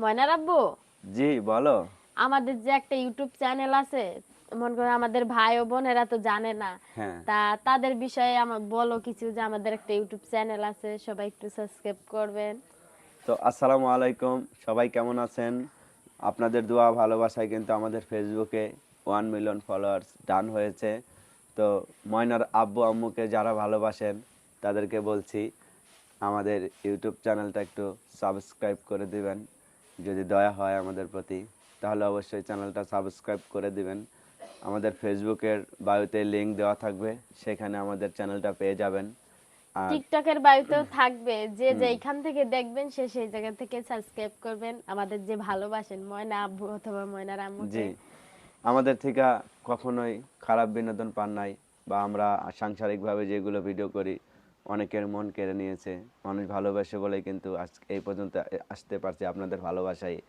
ময়নার আব্বু, জি বলো। আমাদের যে একটা ইউটিউব চ্যানেল আছে, মনে করো আমাদের ভাই ও বোনেরা তো জানে না। হ্যাঁ। তা তাদের বিষয়ে আমার বলো কিছু, যে আমাদের একটা ইউটিউব চ্যানেল আছে, সবাই একটু সাবস্ক্রাইব করবেন। তো আসসালামু আলাইকুম, সবাই কেমন আছেন? আপনাদের দোয়া ভালোবাসায় কিন্তু আমাদের ফেসবুকে 1 মিলিয়ন ফলোয়ার্স ডান হয়েছে। তো ময়নার আব্বু আম্মুকে যারা ভালোবাসেন তাদেরকে বলছি আমাদের ইউটিউব চ্যানেলটা একটু সাবস্ক্রাইব করে দিবেন। যদি দয়া হয় আমাদের প্রতি, তাহলে অবশ্যই চ্যানেলটা সাবস্ক্রাইব করে দিবেন। আমাদের ফেসবুকের বায়োতে লিংক দেওয়া থাকবে, সেখানে আমাদের চ্যানেলটা পেয়ে যাবেন। আর টিকটকের বাড়িতেও থাকবে, যে যেখান থেকে দেখবেন সে সেই জায়গা থেকে সাবস্ক্রাইব করবেন আমাদের যে ভালোবাসেন ময়না আব্বু অথবা ময়নার জি, আম্মুকে। আমাদের থেকে কখনোই খারাপ বিনোদন পান নাই, বা আমরা সাংসারিকভাবে যেগুলো ভিডিও করি অনেকের মন কেড়ে নিয়েছে। মানুষ ভালোবাসে বলেই কিন্তু আজ এই পর্যন্ত আসতে পারছে আপনাদের ভালোবাসায়।